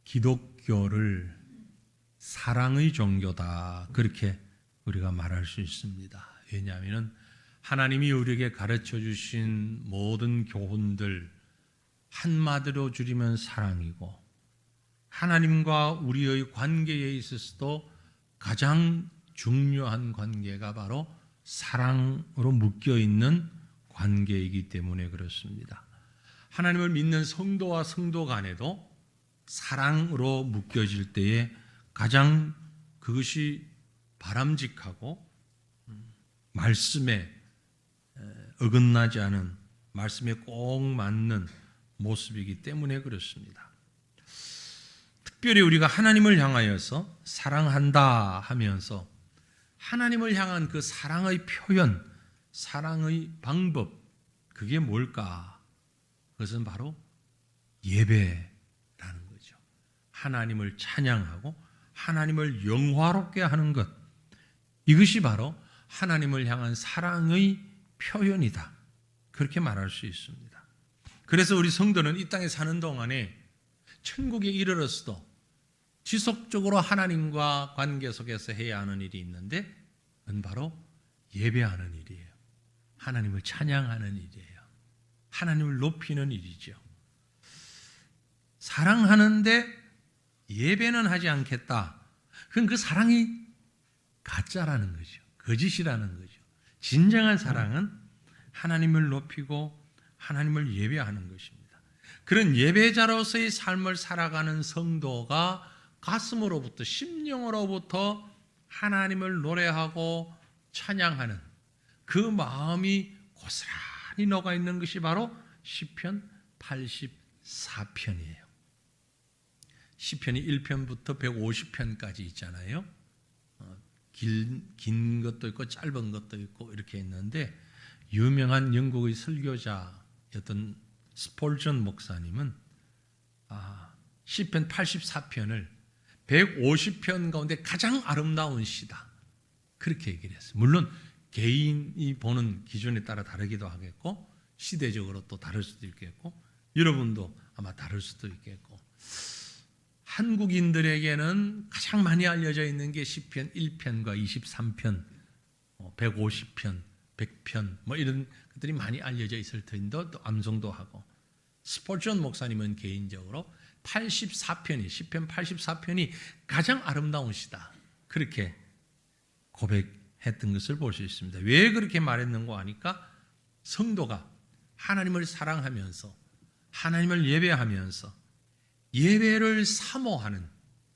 기독교를 사랑의 종교다, 그렇게 우리가 말할 수 있습니다. 왜냐하면 하나님이 우리에게 가르쳐 주신 모든 교훈들 한마디로 줄이면 사랑이고, 하나님과 우리의 관계에 있어서도 가장 중요한 관계가 바로 사랑으로 묶여있는 관계이기 때문에 그렇습니다. 하나님을 믿는 성도와 성도 간에도 사랑으로 묶여질 때에 가장 그것이 바람직하고 말씀에 어긋나지 않은, 말씀에 꼭 맞는 모습이기 때문에 그렇습니다. 특별히 우리가 하나님을 향하여서 사랑한다 하면서 하나님을 향한 그 사랑의 표현, 사랑의 방법, 그게 뭘까? 그것은 바로 예배라는 거죠. 하나님을 찬양하고 하나님을 영화롭게 하는 것, 이것이 바로 하나님을 향한 사랑의 표현이다, 그렇게 말할 수 있습니다. 그래서 우리 성도는 이 땅에 사는 동안에 천국에 이르렀어도 지속적으로 하나님과 관계 속에서 해야 하는 일이 있는데, 그건 바로 예배하는 일이에요. 하나님을 찬양하는 일이에요. 하나님을 높이는 일이죠. 사랑하는데 예배는 하지 않겠다, 그건 그 사랑이 가짜라는 거죠. 거짓이라는 거죠. 진정한 사랑은 하나님을 높이고 하나님을 예배하는 것입니다. 그런 예배자로서의 삶을 살아가는 성도가 가슴으로부터, 심령으로부터 하나님을 노래하고 찬양하는 그 마음이 고스란히 녹아 있는 것이 바로 시편 84편이에요. 시편이 1편부터 150편까지 있잖아요. 긴 것도 있고 짧은 것도 있고 이렇게 있는데, 유명한 영국의 설교자였던 스폴전 목사님은 시편 84편을 150편 가운데 가장 아름다운 시다, 그렇게 얘기를 했어요. 물론 개인이 보는 기준에 따라 다르기도 하겠고, 시대적으로 또 다를 수도 있겠고, 여러분도 아마 다를 수도 있겠고, 한국인들에게는 가장 많이 알려져 있는 게 시편 1편과 23편, 150편, 100편 뭐 이런 것들이 많이 알려져 있을 텐데, 또 암송도 하고, 스폴전 목사님은 개인적으로 84편이, 시편 84편이 가장 아름다운 시다, 그렇게 고백했던 것을 볼 수 있습니다. 왜 그렇게 말했는가 하니까, 성도가 하나님을 사랑하면서 하나님을 예배하면서 예배를 사모하는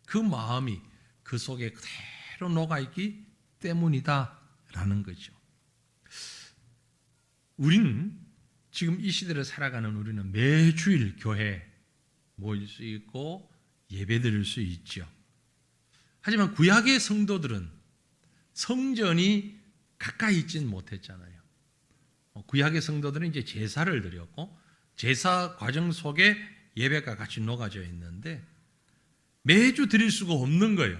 그 마음이 그 속에 그대로 녹아있기 때문이다라는 거죠. 우리는 지금 이 시대를 살아가는 우리는 매주일 교회 모일 수 있고 예배 드릴 수 있죠. 하지만 구약의 성도들은 성전이 가까이 있지는 못했잖아요. 구약의 성도들은 이제 제사를 드렸고, 제사 과정 속에 예배가 같이 녹아져 있는데 매주 드릴 수가 없는 거예요.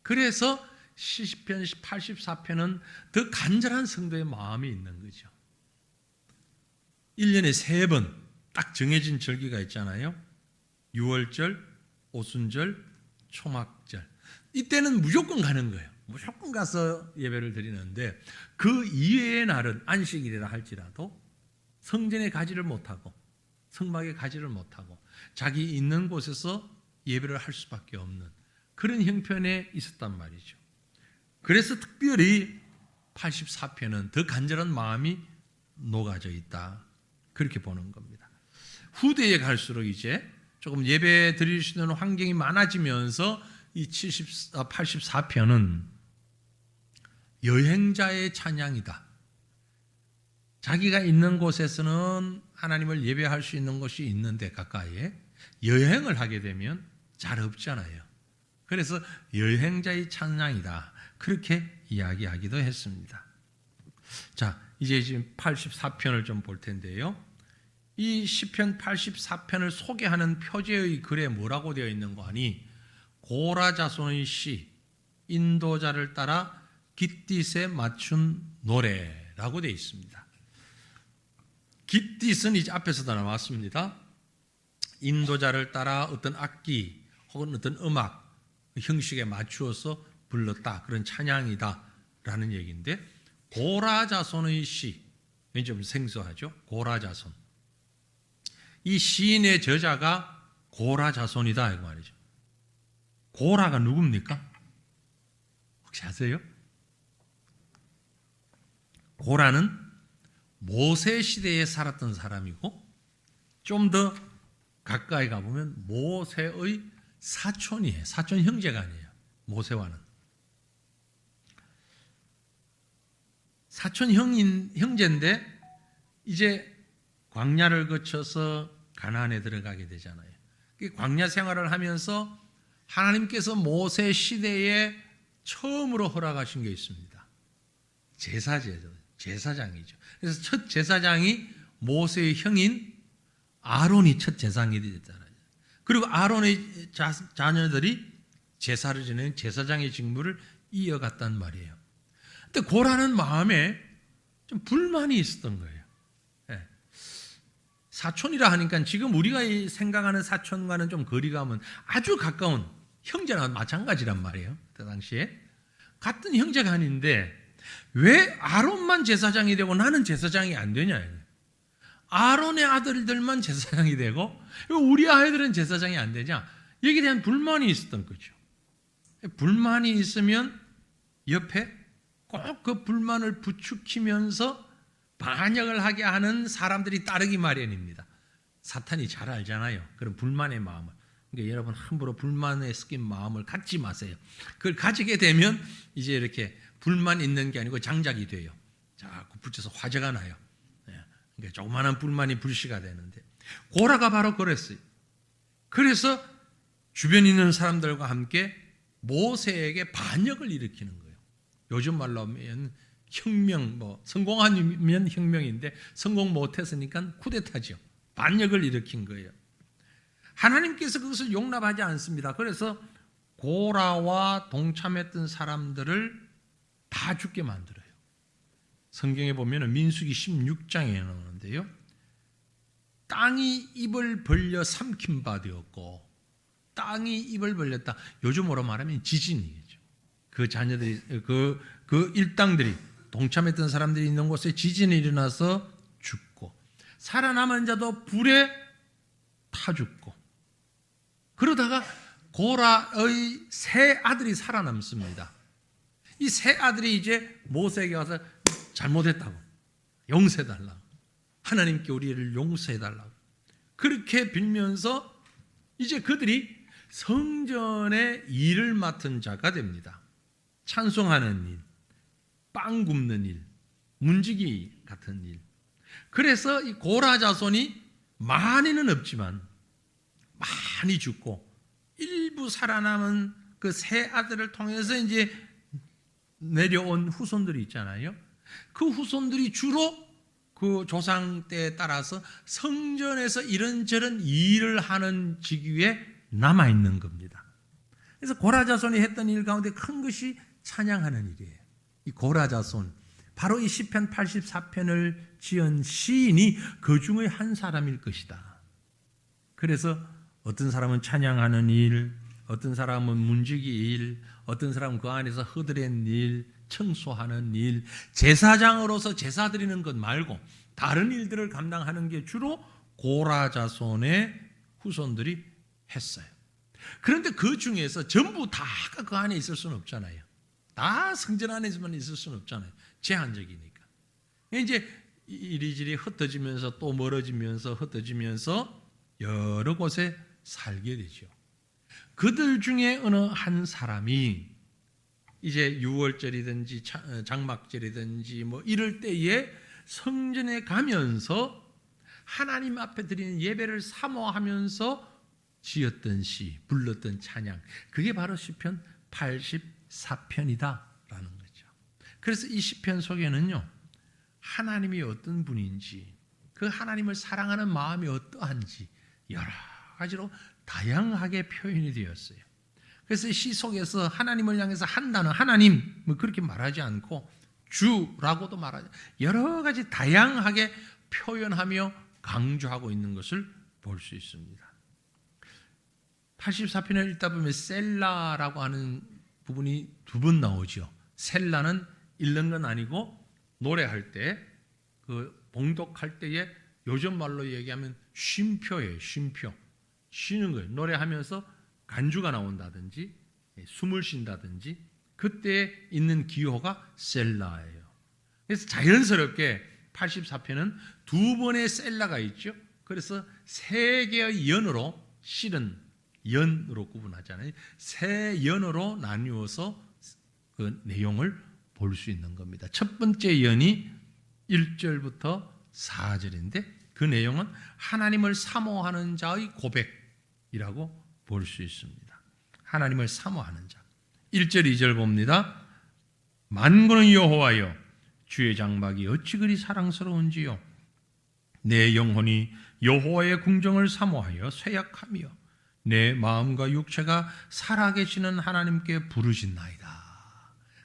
그래서 시편 84편은 더 간절한 성도의 마음이 있는 거죠. 1년에 3번 딱 정해진 절기가 있잖아요. 유월절, 오순절, 초막절. 이때는 무조건 가는 거예요. 무조건 가서 예배를 드리는데, 그 이외의 날은 안식일이라 할지라도 성전에 가지를 못하고 성막에 가지를 못하고 자기 있는 곳에서 예배를 할 수밖에 없는 그런 형편에 있었단 말이죠. 그래서 특별히 84편은 더 간절한 마음이 녹아져 있다, 그렇게 보는 겁니다. 후대에 갈수록 이제 조금 예배 드릴 수 있는 환경이 많아지면서 이 84편은 여행자의 찬양이다. 자기가 있는 곳에서는 하나님을 예배할 수 있는 곳이 있는데 가까이에 여행을 하게 되면 잘 없잖아요. 그래서 여행자의 찬양이다, 그렇게 이야기하기도 했습니다. 자, 이제 지금 84편을 좀 볼 텐데요. 이 시편 84편을 소개하는 표제의 글에 뭐라고 되어 있는가 하니, 고라 자손의 시, 인도자를 따라 깃딧에 맞춘 노래라고 되어 있습니다. 깃딧은 이제 앞에서도 나왔습니다. 인도자를 따라 어떤 악기, 혹은 어떤 음악 형식에 맞추어서 불렀다. 그런 찬양이다라는 얘기인데, 고라자손의 시, 좀 생소하죠? 고라자손. 이 시인의 저자가 고라자손이다 이 말이죠. 고라가 누굽니까? 혹시 아세요? 고라는 모세 시대에 살았던 사람이고, 좀 더 가까이 가보면 모세의 사촌이에요. 사촌 형제가 아니에요. 모세와는. 사촌 형제인데 이제 광야를 거쳐서 가나안에 들어가게 되잖아요. 광야 생활을 하면서 하나님께서 모세 시대에 처음으로 허락하신 게 있습니다. 제사장이죠. 그래서 첫 제사장이 모세의 형인 아론이 첫 제사장이 됐잖아요. 그리고 아론의 자녀들이 제사를 지내는 제사장의 직무를 이어갔단 말이에요. 근데 고라는 마음에 좀 불만이 있었던 거예요. 사촌이라 하니까 지금 우리가 생각하는 사촌과는 좀 거리가 오면 아주 가까운 형제나 마찬가지란 말이에요. 그 당시에 같은 형제가 아닌데 왜 아론만 제사장이 되고 나는 제사장이 안 되냐? 아론의 아들들만 제사장이 되고 우리 아이들은 제사장이 안 되냐? 여기에 대한 불만이 있었던 거죠. 불만이 있으면 옆에 꼭 그 불만을 부추기면서 반역을 하게 하는 사람들이 따르기 마련입니다. 사탄이 잘 알잖아요. 그런 불만의 마음을. 그러니까 여러분 함부로 불만에 섞인 마음을 갖지 마세요. 그걸 가지게 되면 이제 이렇게 불만 있는 게 아니고 장작이 돼요. 자꾸 붙여서 화재가 나요. 그러니까 조그마한 불만이 불씨가 되는데 고라가 바로 그랬어요. 그래서 주변에 있는 사람들과 함께 모세에게 반역을 일으키는 거예요. 요즘 말로 하면 혁명, 성공하면 혁명인데 성공 못했으니까 쿠데타죠. 반역을 일으킨 거예요. 하나님께서 그것을 용납하지 않습니다. 그래서 고라와 동참했던 사람들을 다 죽게 만들어요. 성경에 보면 민수기 16장에 나오는데요. 땅이 입을 벌려 삼킨 바 되었고, 땅이 입을 벌렸다. 요즘으로 말하면 지진이겠죠. 그 자녀들이, 그 일당들이, 동참했던 사람들이 있는 곳에 지진이 일어나서 죽고, 살아남은 자도 불에 타 죽고, 그러다가 고라의 세 아들이 살아남습니다. 이 세 아들이 이제 모세에게 와서 잘못했다고, 용서해달라고, 하나님께 우리를 용서해달라고 그렇게 빌면서 이제 그들이 성전의 일을 맡은 자가 됩니다. 찬송하는 일, 빵 굽는 일, 문지기 같은 일. 그래서 이 고라 자손이 많이는 없지만 많이 죽고 일부 살아남은 그 세 아들을 통해서 이제 내려온 후손들이 있잖아요. 그 후손들이 주로 그 조상 때에 따라서 성전에서 이런저런 일을 하는 직위에 남아있는 겁니다. 그래서 고라 자손이 했던 일 가운데 큰 것이 찬양하는 일이에요. 이 고라 자손, 바로 이 시편 84편을 지은 시인이 그 중의 한 사람일 것이다. 그래서 어떤 사람은 찬양하는 일, 어떤 사람은 문지기 일, 어떤 사람은 그 안에서 허드렛 일, 청소하는 일, 제사장으로서 제사 드리는 것 말고 다른 일들을 감당하는 게 주로 고라 자손의 후손들이 했어요. 그런데 그 중에서 전부 다 그 안에 있을 수는 없잖아요. 다 성전 안에서만 있을 수는 없잖아요. 제한적이니까. 이제 이리저리 흩어지면서 또 멀어지면서 흩어지면서 여러 곳에 살게 되죠. 그들 중에 어느 한 사람이 이제 유월절이든지 장막절이든지 이럴 때에 성전에 가면서 하나님 앞에 드리는 예배를 사모하면서 지었던 시, 불렀던 찬양, 그게 바로 시편 84편이다라는 거죠. 그래서 이 시편 속에는요, 하나님이 어떤 분인지, 그 하나님을 사랑하는 마음이 어떠한지 여러 가지로 다양하게 표현이 되었어요. 그래서 시 속에서 하나님을 향해서 한 단어, 하나님 그렇게 말하지 않고 주라고도 말하지, 여러 가지 다양하게 표현하며 강조하고 있는 것을 볼 수 있습니다. 84편을 읽다 보면 셀라라고 하는 부분이 두 번 나오죠. 셀라는 읽는 건 아니고 노래할 때, 그 봉독할 때에 요즘 말로 얘기하면 쉼표예요. 쉼표. 쉬는 거예요. 노래하면서 간주가 나온다든지 숨을 쉰다든지 그때 있는 기호가 셀라예요. 그래서 자연스럽게 84편은 두 번의 셀라가 있죠. 그래서 세 개의 연으로, 실은 연으로 구분하잖아요. 세 연으로 나누어서 그 내용을 볼 수 있는 겁니다. 첫 번째 연이 1절부터 4절인데 그 내용은 하나님을 사모하는 자의 고백이라고 볼 수 있습니다. 하나님을 사모하는 자. 1절, 2절 봅니다. 만군의 여호와여, 주의 장막이 어찌 그리 사랑스러운지요. 내 영혼이 여호와의 궁정을 사모하여 쇠약하며 내 마음과 육체가 살아계시는 하나님께 부르짖나이다.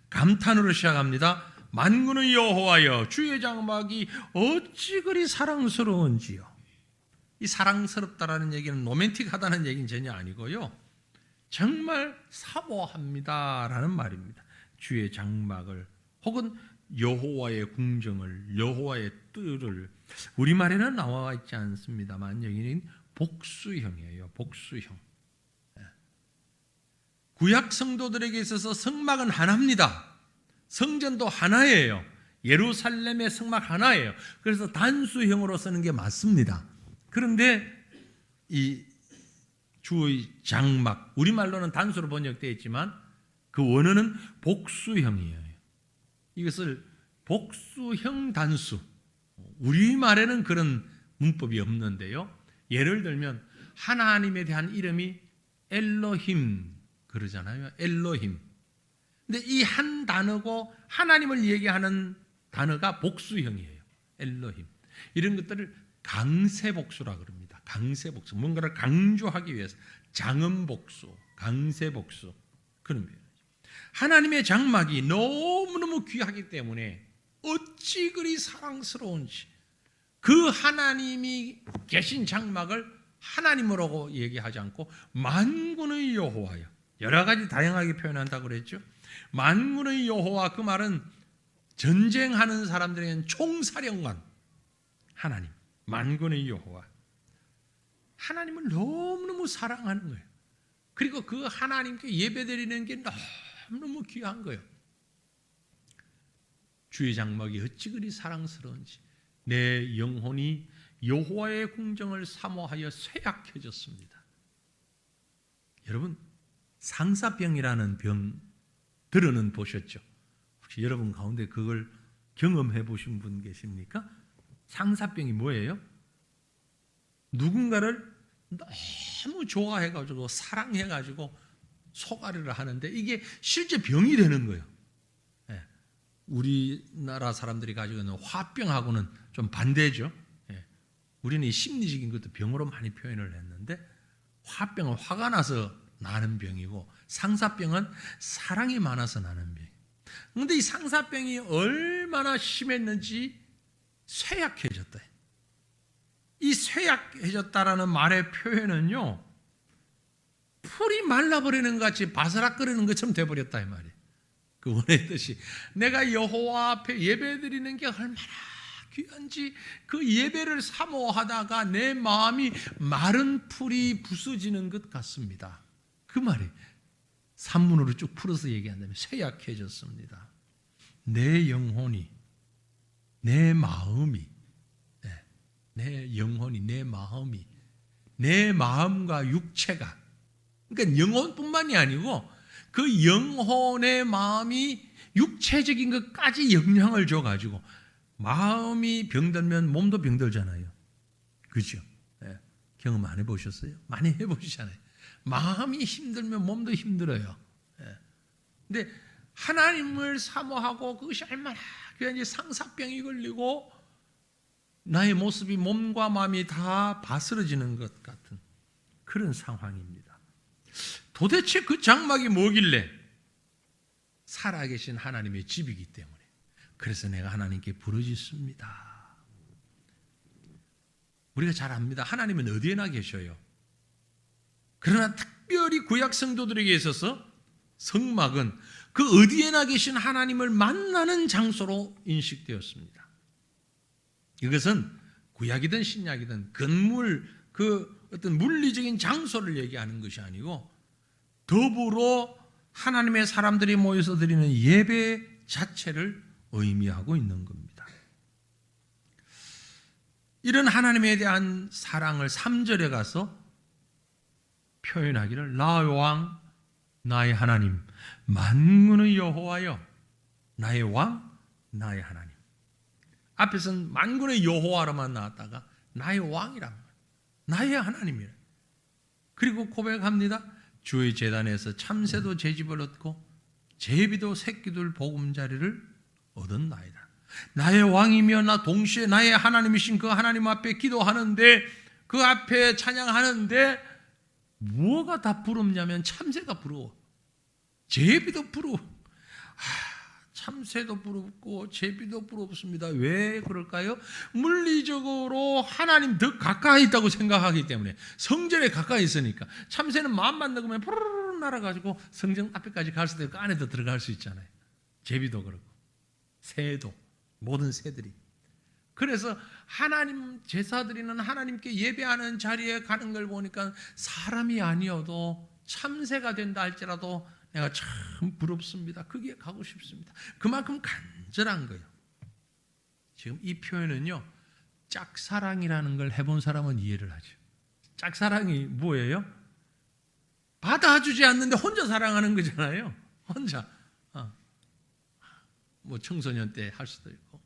감탄으로 시작합니다. 만군의 여호와여, 주의 장막이 어찌 그리 사랑스러운지요. 이 사랑스럽다라는 얘기는 로맨틱하다는 얘기는 전혀 아니고요. 정말 사모합니다라는 말입니다. 주의 장막을 혹은 여호와의 궁정을, 여호와의 뜰을, 우리말에는 나와 있지 않습니다만 여기는 복수형이에요. 복수형. 구약 성도들에게 있어서 성막은 하나입니다. 성전도 하나예요. 예루살렘의 성막 하나예요. 그래서 단수형으로 쓰는 게 맞습니다. 그런데 이 주의 장막, 우리말로는 단수로 번역되어 있지만 그 원어는 복수형이에요. 이것을 복수형 단수, 우리말에는 그런 문법이 없는데요. 예를 들면 하나님에 대한 이름이 엘로힘 그러잖아요. 엘로힘. 근데 이 한 단어고 하나님을 얘기하는 단어가 복수형이에요. 엘로힘. 이런 것들을 강세복수라 그럽니다. 강세복수. 뭔가를 강조하기 위해서 장음복수, 강세복수 그런 표현이죠. 하나님의 장막이 너무너무 귀하기 때문에 어찌 그리 사랑스러운지 그 하나님이 계신 장막을 하나님으로 얘기하지 않고 만군의 여호와여, 여러 가지 다양하게 표현한다고 그랬죠. 만군의 여호와, 그 말은 전쟁하는 사람들에게는 총사령관 하나님, 만군의 여호와. 하나님을 너무너무 사랑하는 거예요. 그리고 그 하나님께 예배드리는 게 너무너무 귀한 거예요. 주의 장막이 어찌 그리 사랑스러운지 내 영혼이 여호와의 궁정을 사모하여 쇠약해졌습니다. 여러분, 상사병이라는 병 들어는 보셨죠? 혹시 여러분 가운데 그걸 경험해 보신 분 계십니까? 상사병이 뭐예요? 누군가를 너무 좋아해가지고 사랑해가지고 소가리를 하는데 이게 실제 병이 되는 거예요. 예. 우리나라 사람들이 가지고 있는 화병하고는 좀 반대죠. 예. 우리는 이 심리적인 것도 병으로 많이 표현을 했는데 화병은 화가 나서 나는 병이고 상사병은 사랑이 많아서 나는 병. 그런데 이 상사병이 얼마나 심했는지 쇠약해졌다. 이 쇠약해졌다라는 말의 표현은요, 풀이 말라버리는 것 같이 바스락거리는 것처럼 돼버렸다 이 말이에요. 그 원의 뜻이 내가 여호와 앞에 예배드리는 게 얼마나 귀한지 그 예배를 사모하다가 내 마음이 마른 풀이 부서지는 것 같습니다. 그 말이 산문으로 쭉 풀어서 얘기한다면 쇠약해졌습니다. 내 영혼이, 내 마음이, 내 영혼이, 내 마음이, 내 마음과 육체가, 그러니까 영혼뿐만이 아니고 그 영혼의 마음이 육체적인 것까지 영향을 줘가지고 마음이 병들면 몸도 병들잖아요. 그죠? 경험 안 해보셨어요? 많이 해보시잖아요. 마음이 힘들면 몸도 힘들어요. 근데 하나님을 사모하고 그것이 얼마나 귀한지 상사병이 걸리고 나의 모습이 몸과 마음이 다 바스러지는 것 같은 그런 상황입니다. 도대체 그 장막이 뭐길래? 살아계신 하나님의 집이기 때문에. 그래서 내가 하나님께 부르짖습니다. 우리가 잘 압니다. 하나님은 어디에나 계셔요. 그러나 특별히 구약 성도들에게 있어서 성막은 그 어디에나 계신 하나님을 만나는 장소로 인식되었습니다. 이것은 구약이든 신약이든 건물, 그 어떤 물리적인 장소를 얘기하는 것이 아니고 더불어 하나님의 사람들이 모여서 드리는 예배 자체를 의미하고 있는 겁니다. 이런 하나님에 대한 사랑을 3절에 가서 표현하기를 나의 왕, 나의 하나님, 만군의 여호와여, 나의 왕, 나의 하나님. 앞에서는 만군의 여호와로만 나왔다가 나의 왕이란 말, 나의 하나님이라. 그리고 고백합니다. 주의 제단에서 참새도 제집을 얻고 제비도 새끼들 보금자리를 얻었나이다. 나의 왕이며 나 동시에 나의 하나님이신 그 하나님 앞에 기도하는데, 그 앞에 찬양하는데 뭐가 다 부럽냐면 참새가 부러워, 제비도 부러워. 참새도 부럽고 제비도 부럽습니다. 왜 그럴까요? 물리적으로 하나님 더 가까이 있다고 생각하기 때문에, 성전에 가까이 있으니까. 참새는 마음만 먹으면 푸르르 날아가지고 성전 앞에까지 갈 수도 있고 안에도 들어갈 수 있잖아요. 제비도 그렇고 새도, 모든 새들이. 그래서 하나님 제사 드리는, 하나님께 예배하는 자리에 가는 걸 보니까 사람이 아니어도 참새가 된다 할지라도 내가 참 부럽습니다. 거기에 가고 싶습니다. 그만큼 간절한 거예요. 지금 이 표현은요, 짝사랑이라는 걸 해본 사람은 이해를 하죠. 짝사랑이 뭐예요? 받아주지 않는데 혼자 사랑하는 거잖아요. 혼자. 뭐 청소년 때 할 수도 있고.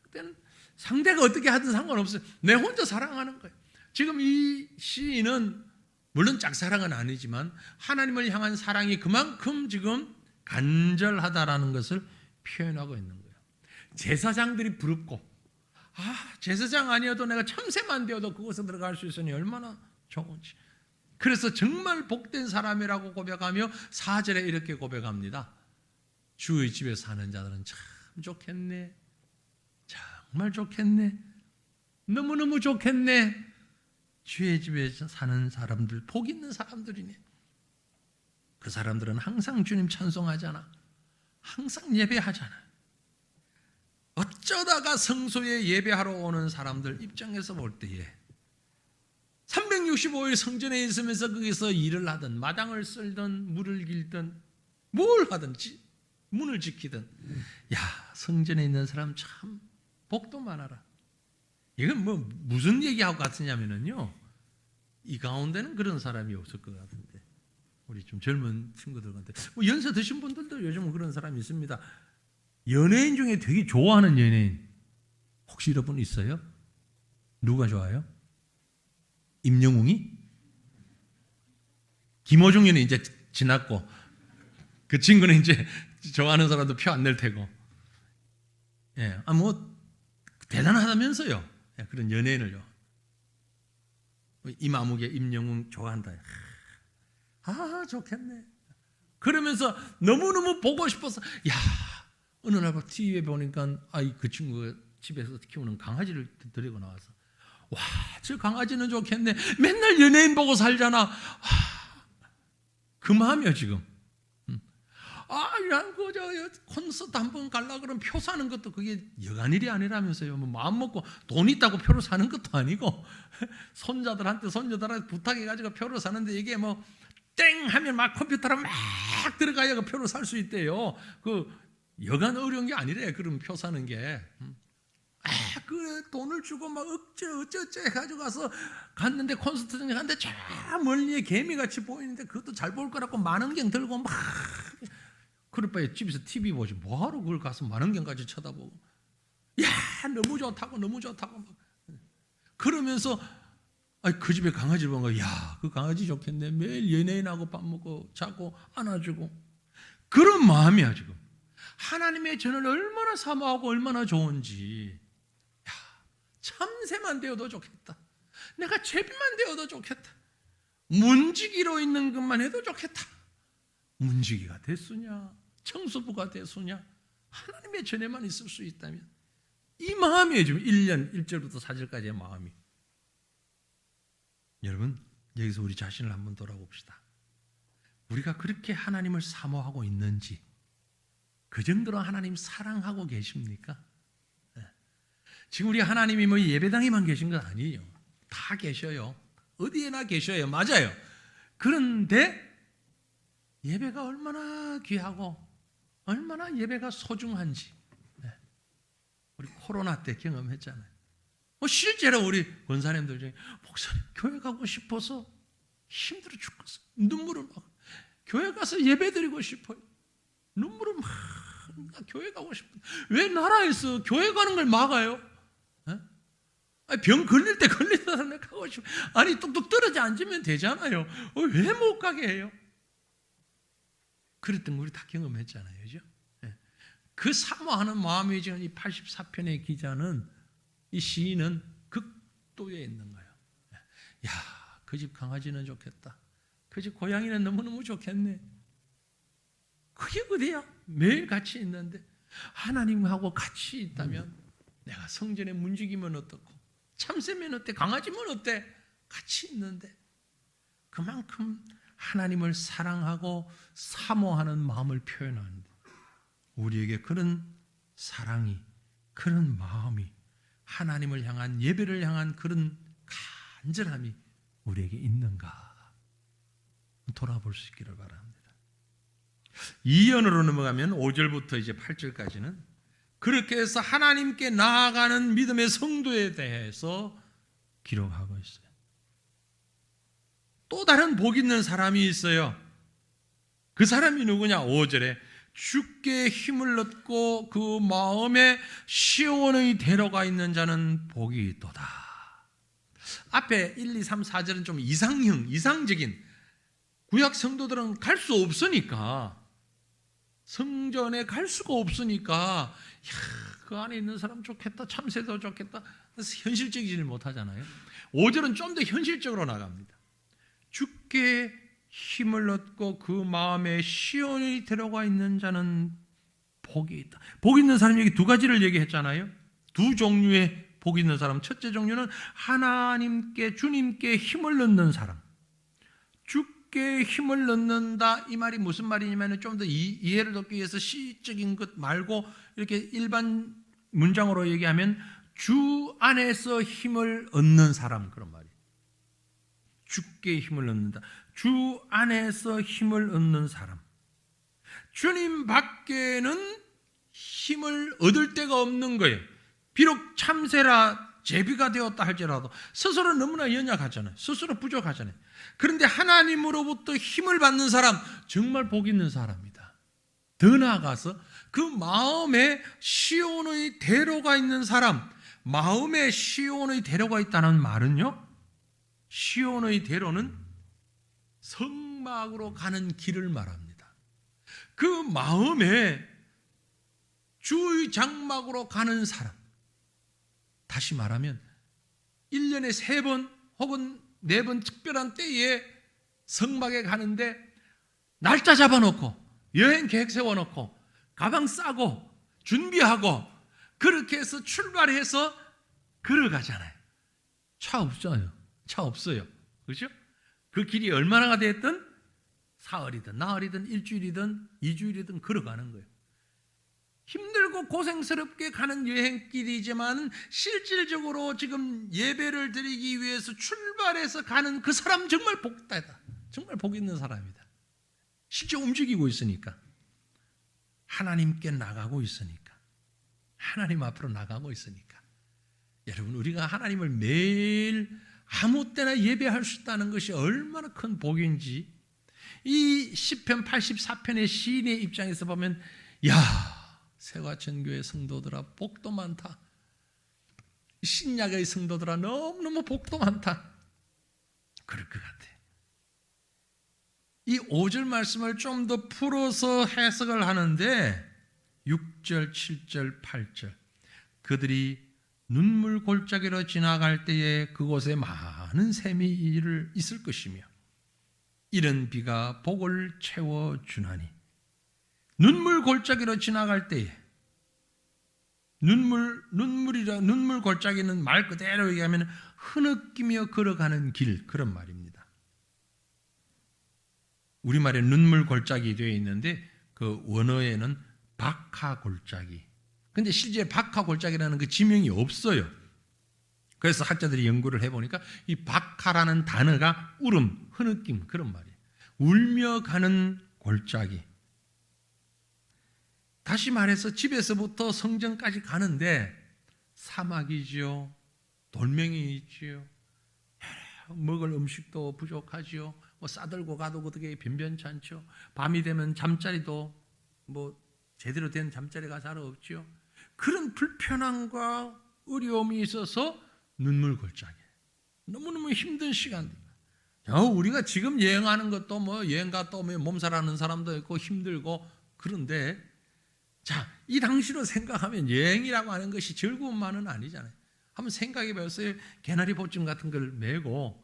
그때는 상대가 어떻게 하든 상관없어요. 내 혼자 사랑하는 거예요. 지금 이 시인은 물론 짝사랑은 아니지만 하나님을 향한 사랑이 그만큼 지금 간절하다라는 것을 표현하고 있는 거예요. 제사장들이 부럽고, 제사장 아니어도 내가 참새만 되어도 그곳에 들어갈 수 있으니 얼마나 좋은지. 그래서 정말 복된 사람이라고 고백하며 4절에 이렇게 고백합니다. 주의 집에 사는 자들은 참 좋겠네. 정말 좋겠네. 너무너무 좋겠네. 주의 집에 사는 사람들, 복 있는 사람들이네. 그 사람들은 항상 주님 찬송하잖아. 항상 예배하잖아. 어쩌다가 성소에 예배하러 오는 사람들 입장에서 볼 때에 365일 성전에 있으면서 거기서 일을 하든 마당을 쓸든 물을 길든 뭘 하든지 문을 지키든, 야, 성전에 있는 사람 참 복도 많아라. 이건 뭐 무슨 얘기하고 같으냐면요, 이 가운데는 그런 사람이 없을 것 같은데, 우리 좀 젊은 친구들한테, 뭐 연세 드신 분들도 요즘은 그런 사람이 있습니다. 연예인 중에 되게 좋아하는 연예인 혹시 여러분 있어요? 누가 좋아요? 임영웅이? 김호중이는 이제 지났고, 그 친구는 이제 좋아하는 사람도 표 안 낼 테고, 예, 뭐 대단하다면서요. 예, 그런 연예인을요. 이마무개, 임영웅 좋아한다. 좋겠네. 그러면서 너무너무 보고 싶어서, 야, 어느 날 TV에 보니까 그 친구가 집에서 키우는 강아지를 데리고 나와서, 와, 저 강아지는 좋겠네. 맨날 연예인 보고 살잖아. 그 마음이요 지금. 난 그저 콘서트 한번 가려고 그러면 표 사는 것도 그게 여간일이 아니라면서요. 뭐 마음 먹고 돈 있다고 표를 사는 것도 아니고, 손자들한테 손녀들한테 부탁해가지고 표를 사는데, 이게 뭐 땡 하면 막 컴퓨터로 막 들어가야 그 표를 살 수 있대요. 그 여간 어려운 게 아니래. 그럼 표 사는 게. 그 돈을 주고 막 어쩌 해가지고 가서 갔는데, 콘서트장에 갔는데 저 멀리에 개미같이 보이는데 그것도 잘 볼 거라고 만원경 들고 막, 그럴 바에 집에서 TV 보지 뭐하러 그걸 가서 만원경까지 쳐다보고, 야, 너무 좋다고 막 그러면서, 그 집에 강아지를 본 거야. 야, 그 강아지 좋겠네. 매일 연예인하고 밥 먹고 자고 안아주고. 그런 마음이야 지금. 하나님의 전을 얼마나 사모하고 얼마나 좋은지. 야, 참새만 되어도 좋겠다. 내가 제비만 되어도 좋겠다. 문지기로 있는 것만 해도 좋겠다. 문지기가 됐으냐, 청소부가 됐으냐, 하나님의 전에만 있을 수 있다면, 이 마음이에요 지금 1년 1절부터 4절까지의 마음이. 여러분, 여기서 우리 자신을 한번 돌아봅시다. 우리가 그렇게 하나님을 사모하고 있는지, 그 정도로 하나님 사랑하고 계십니까? 지금 우리 하나님이 뭐 예배당에만 계신 건 아니에요. 다 계셔요. 어디에나 계셔요. 맞아요. 그런데 예배가 얼마나 귀하고 얼마나 예배가 소중한지 우리 코로나 때 경험했잖아요. 실제로 우리 권사님들 중에 목사님 교회 가고 싶어서 힘들어 죽겠어. 눈물을 막 교회 가서 예배 드리고 싶어요. 눈물을 막 교회 가고 싶어. 왜 나라에서 교회 가는 걸 막아요? 병 걸릴 때 걸린다 생각하고 싶어. 아니 뚝뚝 떨어져 앉으면 되잖아요. 왜 못 가게 해요? 그랬던 거 우리 다 경험했잖아요. 그죠? 그 사모하는 마음이 지금 이 84편의 기자는, 이 시인은 극도에 있는 거예요. 야, 그 집 강아지는 좋겠다. 그 집 고양이는 너무너무 좋겠네. 그게 어디야? 매일 같이 있는데 하나님하고 같이 있다면 내가 성전에 문지기면 어떻고 참새면 어때? 강아지면 어때? 같이 있는데 그만큼 하나님을 사랑하고 사모하는 마음을 표현하는데 우리에게 그런 사랑이, 그런 마음이, 하나님을 향한 예배를 향한 그런 간절함이 우리에게 있는가 돌아볼 수 있기를 바랍니다. 2연으로 넘어가면 5절부터 이제 8절까지는 그렇게 해서 하나님께 나아가는 믿음의 성도에 대해서 기록하고 있어요. 또 다른 복 있는 사람이 있어요. 그 사람이 누구냐? 5절에 주께 힘을 얻고 그 마음에 시온의 대로가 있는 자는 복이 있도다. 앞에 1, 2, 3, 4절은 좀 이상적인, 구약 성도들은 갈 수 없으니까, 성전에 갈 수가 없으니까 그 안에 있는 사람 좋겠다, 참새도 좋겠다, 그래서 현실적이지 못하잖아요. 5절은 좀 더 현실적으로 나갑니다. 주께 힘을 얻고 그 마음에 시온이 들어가 있는 자는 복이 있다. 복 있는 사람, 여기 두 가지를 얘기했잖아요. 두 종류의 복 있는 사람. 첫째 종류는 하나님께, 주님께 힘을 얻는 사람. 주께 힘을 얻는다, 이 말이 무슨 말이냐면 좀 더 이해를 돕기 위해서 시적인 것 말고 이렇게 일반 문장으로 얘기하면 주 안에서 힘을 얻는 사람, 그런 말이에요. 주께 힘을 얻는다. 주 안에서 힘을 얻는 사람. 주님 밖에는 힘을 얻을 데가 없는 거예요. 비록 참새라 제비가 되었다 할지라도 스스로 너무나 연약하잖아요. 스스로 부족하잖아요. 그런데 하나님으로부터 힘을 받는 사람, 정말 복 있는 사람이다. 더 나아가서 그 마음에 시온의 대로가 있는 사람, 마음에 시온의 대로가 있다는 말은요, 시온의 대로는 성막으로 가는 길을 말합니다. 그 마음에 주의 장막으로 가는 사람, 다시 말하면 1년에 3번 혹은 4번 특별한 때에 성막에 가는데 날짜 잡아놓고 여행 계획 세워놓고 가방 싸고 준비하고 그렇게 해서 출발해서 걸어가잖아요. 차 없어요. 그렇죠? 그 길이 얼마나가 됐든 사흘이든 나흘이든 일주일이든 2주일이든 걸어가는 거예요. 힘들고 고생스럽게 가는 여행길이지만 실질적으로 지금 예배를 드리기 위해서 출발해서 가는 그 사람 정말 복되다. 정말 복 있는 사람이다. 실제 움직이고 있으니까, 하나님께 나가고 있으니까, 하나님 앞으로 나가고 있으니까. 여러분, 우리가 하나님을 매일 아무 때나 예배할 수 있다는 것이 얼마나 큰 복인지 이 시편 84편의 시인의 입장에서 보면, 야, 세화천교회 성도들아 복도 많다. 신약의 성도들아 너무너무 복도 많다. 그럴 것 같아. 이 5절 말씀을 좀 더 풀어서 해석을 하는데 6절, 7절, 8절 그들이 눈물 골짜기로 지나갈 때에 그곳에 많은 샘이 있을 것이며 이른 비가 복을 채워주나니. 눈물 골짜기로 지나갈 때에, 눈물 골짜기는 말 그대로 얘기하면 흐느끼며 걸어가는 길, 그런 말입니다. 우리말에 눈물 골짜기 되어 있는데 그 원어에는 박하 골짜기. 근데 실제 박하 골짜기라는 그 지명이 없어요. 그래서 학자들이 연구를 해보니까 이 박하라는 단어가 울음, 흐느낌 그런 말이에요. 울며 가는 골짜기. 다시 말해서 집에서부터 성전까지 가는데 사막이지요. 돌멩이 있지요. 먹을 음식도 부족하지요. 뭐 싸들고 가도 어떻게 변변치 않죠. 밤이 되면 잠자리도 뭐 제대로 된 잠자리가 잘 없지요. 그런 불편함과 어려움이 있어서 눈물 골짜기. 너무너무 힘든 시간들. 우리가 지금 여행하는 것도 뭐 여행 갔다 오면 몸살하는 사람도 있고 힘들고 그런데 자, 이 당시로 생각하면 여행이라고 하는 것이 즐거움만은 아니잖아요. 한번 생각해 보세요. 개나리 보증 같은 걸 메고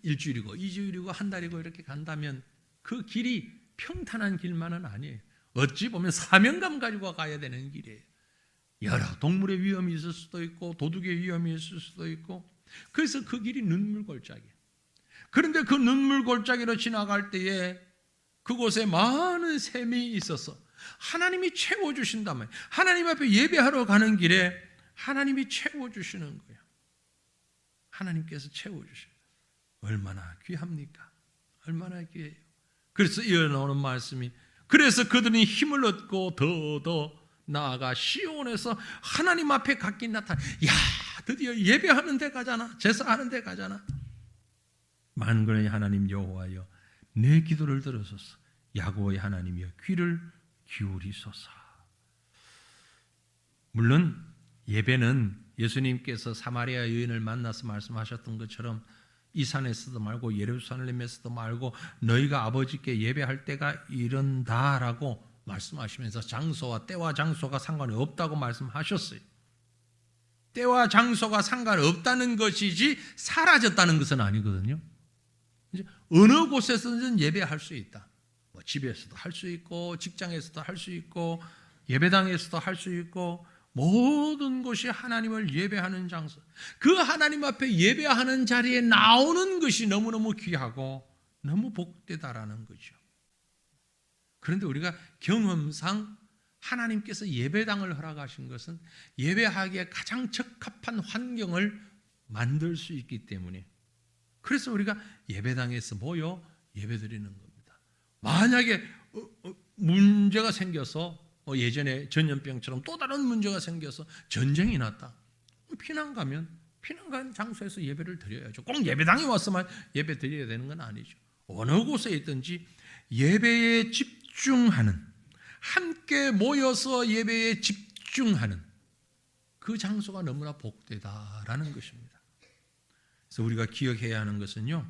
일주일이고 2주일이고 한 달이고 이렇게 간다면 그 길이 평탄한 길만은 아니에요. 어찌 보면 사명감 가지고 가야 되는 길이에요. 여러 동물의 위험이 있을 수도 있고 도둑의 위험이 있을 수도 있고 그래서 그 길이 눈물 골짜기예요. 그런데 그 눈물 골짜기로 지나갈 때에 그곳에 많은 샘이 있어서 하나님이 채워주신다면 하나님 앞에 예배하러 가는 길에 하나님이 채워주시는 거예요. 하나님께서 채워주셔요. 얼마나 귀합니까? 얼마나 귀해요. 그래서 이어나오는 말씀이 그래서 그들이 힘을 얻고 더 나아가 시온에서 하나님 앞에 각기 나타나. 야, 드디어 예배하는 데 가잖아. 제사하는 데 가잖아. 만군의 하나님 여호와여 내 기도를 들으소서. 야곱의 하나님이여 귀를 기울이소서. 물론 예배는 예수님께서 사마리아 여인을 만나서 말씀하셨던 것처럼 이 산에서도 말고 예루살렘에서도 말고 너희가 아버지께 예배할 때가 이른다라고 말씀하시면서 장소와 때와 장소가 상관이 없다고 말씀하셨어요. 때와 장소가 상관없다는 것이지 사라졌다는 것은 아니거든요. 이제 어느 곳에서든 예배할 수 있다. 뭐 집에서도 할 수 있고 직장에서도 할 수 있고 예배당에서도 할 수 있고 모든 곳이 하나님을 예배하는 장소. 그 하나님 앞에 예배하는 자리에 나오는 것이 너무너무 귀하고 너무 복되다라는 거죠. 그런데 우리가 경험상 하나님께서 예배당을 허락하신 것은 예배하기에 가장 적합한 환경을 만들 수 있기 때문에 그래서 우리가 예배당에서 모여 예배드리는 겁니다. 만약에 문제가 생겨서 예전에 전염병처럼 또 다른 문제가 생겨서 전쟁이 났다. 피난 가면 피난간 장소에서 예배를 드려야죠. 꼭 예배당에 와서만 예배 드려야 되는 건 아니죠. 어느 곳에 있든지 예배에 집중하는 함께 모여서 예배에 집중하는 그 장소가 너무나 복되다라는 것입니다. 그래서 우리가 기억해야 하는 것은요.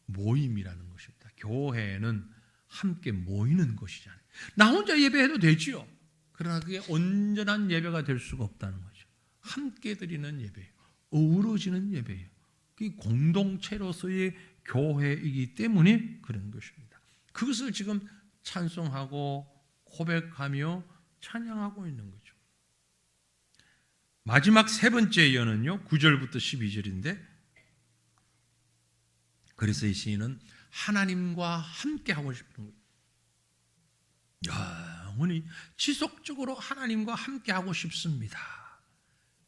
모임이라는 것입니다. 교회는 함께 모이는 곳이잖아요. 나 혼자 예배해도 되지요. 그러나 그게 온전한 예배가 될 수가 없다는 거죠. 함께 드리는 예배예요. 어우러지는 예배예요. 그게 공동체로서의 교회이기 때문에 그런 것입니다. 그것을 지금 찬송하고 고백하며 찬양하고 있는 거죠. 마지막 세 번째 예언은요. 9절부터 12절인데 그래서 이 시인은 하나님과 함께 하고 싶은 거예요. 영원히 지속적으로 하나님과 함께 하고 싶습니다.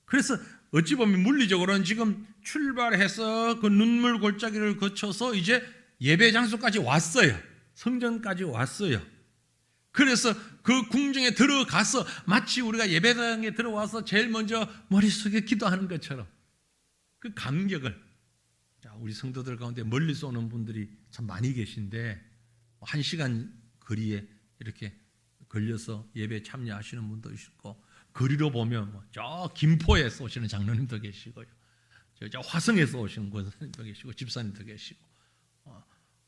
그래서 어찌 보면 물리적으로는 지금 출발해서 그 눈물 골짜기를 거쳐서 이제 예배 장소까지 왔어요. 성전까지 왔어요. 그래서 그 궁정에 들어가서 마치 우리가 예배당에 들어와서 제일 먼저 머릿속에 기도하는 것처럼 그 감격을 우리 성도들 가운데 멀리서 오는 분들이 참 많이 계신데 1시간 거리에 이렇게 걸려서 예배에 참여하시는 분도 있고 거리로 보면 저 김포에서 오시는 장로님도 계시고요. 저 화성에서 오시는 권사님도 계시고 집사님도 계시고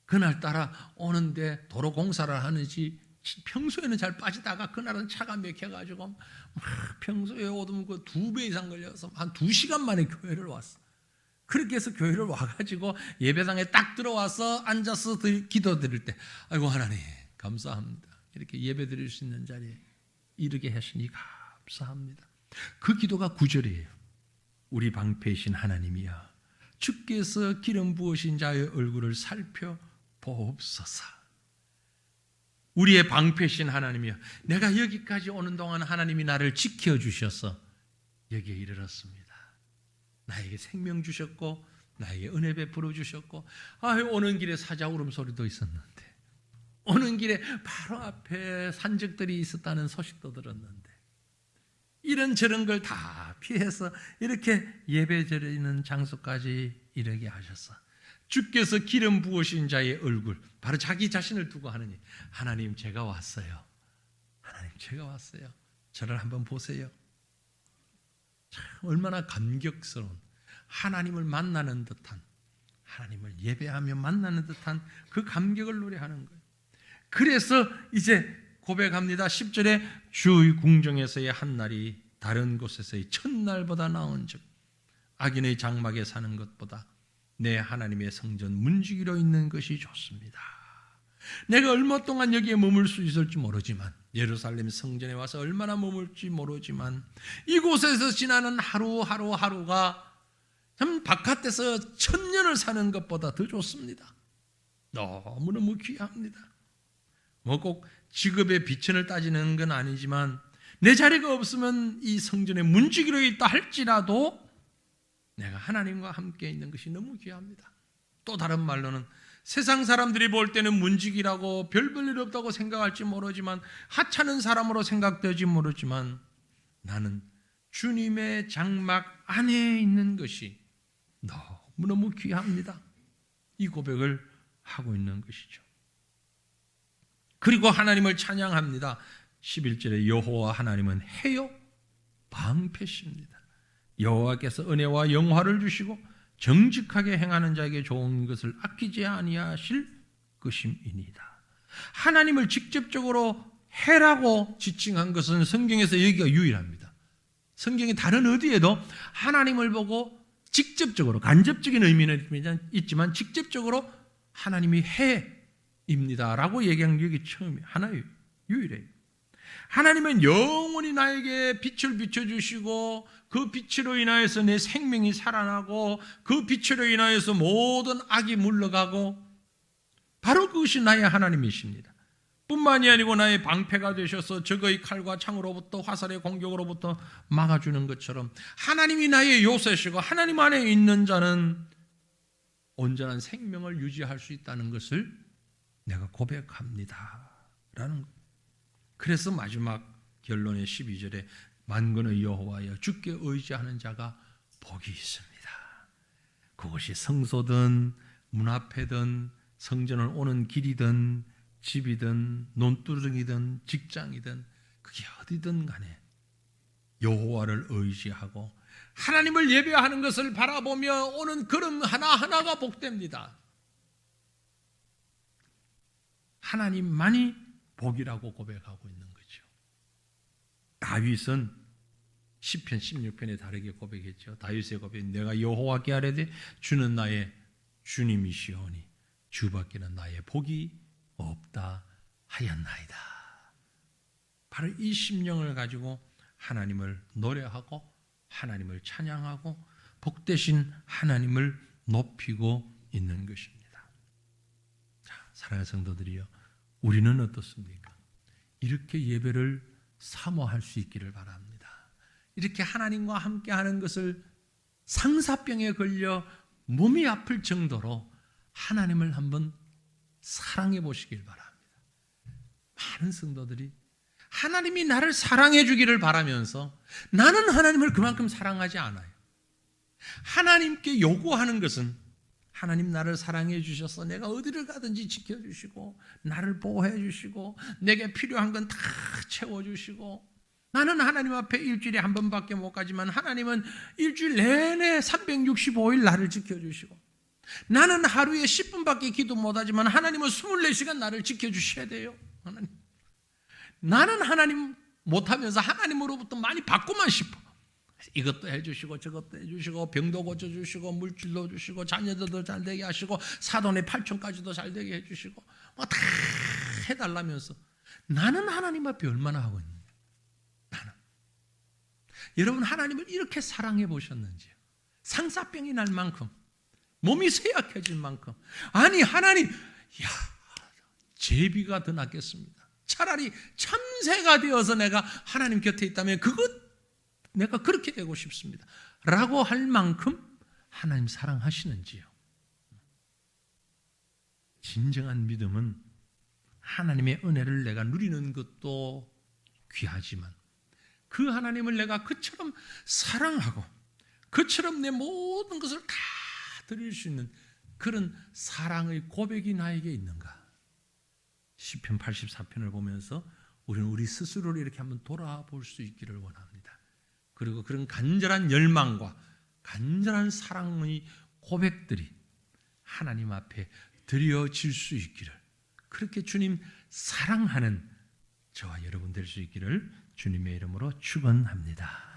그날따라 오는데 도로 공사를 하는지 평소에는 잘 빠지다가 그날은 차가 막혀가지고 평소에 오던 그 2배 이상 걸려서 한 2시간 만에 교회를 왔어. 그렇게 해서 교회를 와가지고 예배당에 딱 들어와서 앉아서 기도 드릴 때 아이고 하나님 감사합니다. 이렇게 예배 드릴 수 있는 자리에 이르게 하시니 감사합니다. 그 기도가 9절이에요. 우리 방패이신 하나님이여 주께서 기름 부으신 자의 얼굴을 살펴 보옵소서. 우리의 방패신 하나님이여, 내가 여기까지 오는 동안 하나님이 나를 지켜주셔서 여기에 이르렀습니다. 나에게 생명 주셨고 나에게 은혜 베풀어 주셨고, 오는 길에 사자 울음소리도 있었는데, 오는 길에 바로 앞에 산적들이 있었다는 소식도 들었는데, 이런저런 걸 다 피해서 이렇게 예배 드리는 장소까지 이르게 하셔서 주께서 기름 부으신 자의 얼굴, 바로 자기 자신을 두고 하느니, 하나님 제가 왔어요. 하나님 제가 왔어요. 저를 한번 보세요. 참 얼마나 감격스러운, 하나님을 만나는 듯한, 하나님을 예배하며 만나는 듯한 그 감격을 노래하는 거예요. 그래서 이제 고백합니다. 10절에 주의 궁정에서의 한 날이 다른 곳에서의 첫날보다 나은즉 악인의 장막에 사는 것보다 내 하나님의 성전 문지기로 있는 것이 좋습니다. 내가 얼마 동안 여기에 머물 수 있을지 모르지만, 예루살렘 성전에 와서 얼마나 머물지 모르지만, 이곳에서 지나는 하루하루가 참 바깥에서 1000년을 사는 것보다 더 좋습니다. 너무너무 귀합니다. 뭐 꼭 직업의 비천을 따지는 건 아니지만, 내 자리가 없으면 이 성전에 문지기로 있다 할지라도 내가 하나님과 함께 있는 것이 너무 귀합니다. 또 다른 말로는 세상 사람들이 볼 때는 문지기라고 별 볼 일 없다고 생각할지 모르지만, 하찮은 사람으로 생각되지 모르지만, 나는 주님의 장막 안에 있는 것이 너무너무 귀합니다. 이 고백을 하고 있는 것이죠. 그리고 하나님을 찬양합니다. 11절에 여호와 하나님은 해요 방패십니다. 여호와께서 은혜와 영화를 주시고 정직하게 행하는 자에게 좋은 것을 아끼지 아니하실 것임이니이다. 하나님을 직접적으로 해라고 지칭한 것은 성경에서 여기가 유일합니다. 성경의 다른 어디에도 하나님을 보고 직접적으로, 간접적인 의미는 있지만 직접적으로 하나님이 해입니다라고 얘기한 게 여기 처음이에요. 하나예요. 유일해요. 하나님은 영원히 나에게 빛을 비춰주시고, 그 빛으로 인하여서 내 생명이 살아나고, 그 빛으로 인하여서 모든 악이 물러가고, 바로 그것이 나의 하나님이십니다. 뿐만이 아니고 나의 방패가 되셔서 적의 칼과 창으로부터, 화살의 공격으로부터 막아주는 것처럼 하나님이 나의 요새시고, 하나님 안에 있는 자는 온전한 생명을 유지할 수 있다는 것을 내가 고백합니다 라는 것. 그래서 마지막 결론의 12절에 만군의 여호와여 주께 의지하는 자가 복이 있습니다. 그것이 성소든 문 앞에든 성전을 오는 길이든 집이든 논두렁이든 직장이든, 그게 어디든 간에 여호와를 의지하고 하나님을 예배하는 것을 바라보며 오는 걸음 하나하나가 복됩니다. 하나님만이 복이라고 고백하고 있는 거죠. 다윗은 시편 16편에 다르게 고백했죠. 다윗의 고백, 내가 여호와께 아뢰되 주는 나의 주님이시오니 주밖에는 나의 복이 없다 하였나이다. 바로 이 심령을 가지고 하나님을 노래하고 하나님을 찬양하고 복되신 하나님을 높이고 있는 것입니다. 자, 사랑하는 성도들이여, 우리는 어떻습니까? 이렇게 예배를 사모할 수 있기를 바랍니다. 이렇게 하나님과 함께하는 것을 상사병에 걸려 몸이 아플 정도로 하나님을 한번 사랑해 보시길 바랍니다. 많은 성도들이 하나님이 나를 사랑해 주기를 바라면서 나는 하나님을 그만큼 사랑하지 않아요. 하나님께 요구하는 것은, 하나님 나를 사랑해 주셔서 내가 어디를 가든지 지켜주시고 나를 보호해 주시고 내게 필요한 건 다 채워주시고, 나는 하나님 앞에 일주일에 한 번밖에 못 가지만 하나님은 일주일 내내 365일 나를 지켜주시고, 나는 하루에 10분밖에 기도 못하지만 하나님은 24시간 나를 지켜주셔야 돼요. 나는 하나님 못하면서 하나님으로부터 많이 받고만 싶어. 이것도 해주시고 저것도 해주시고 병도 고쳐주시고 물질도 주시고 자녀들도 잘되게 하시고 사돈의 8촌까지도 잘되게 해주시고 뭐 다 해달라면서 나는 하나님 앞에 얼마나 하고 있는지. 나는 여러분, 하나님을 이렇게 사랑해 보셨는지요? 상사병이 날 만큼, 몸이 쇠약해질 만큼. 아니, 하나님 야, 제비가 더 낫겠습니다. 차라리 참새가 되어서 내가 하나님 곁에 있다면 내가 그렇게 되고 싶습니다. 라고 할 만큼 하나님 사랑하시는지요. 진정한 믿음은 하나님의 은혜를 내가 누리는 것도 귀하지만 그 하나님을 내가 그처럼 사랑하고 그처럼 내 모든 것을 다 드릴 수 있는 그런 사랑의 고백이 나에게 있는가? 시편 84편을 보면서 우리는 우리 스스로를 이렇게 한번 돌아볼 수 있기를 원합니다. 그리고 그런 간절한 열망과 간절한 사랑의 고백들이 하나님 앞에 드려질 수 있기를, 그렇게 주님 사랑하는 저와 여러분 될 수 있기를 주님의 이름으로 축원합니다.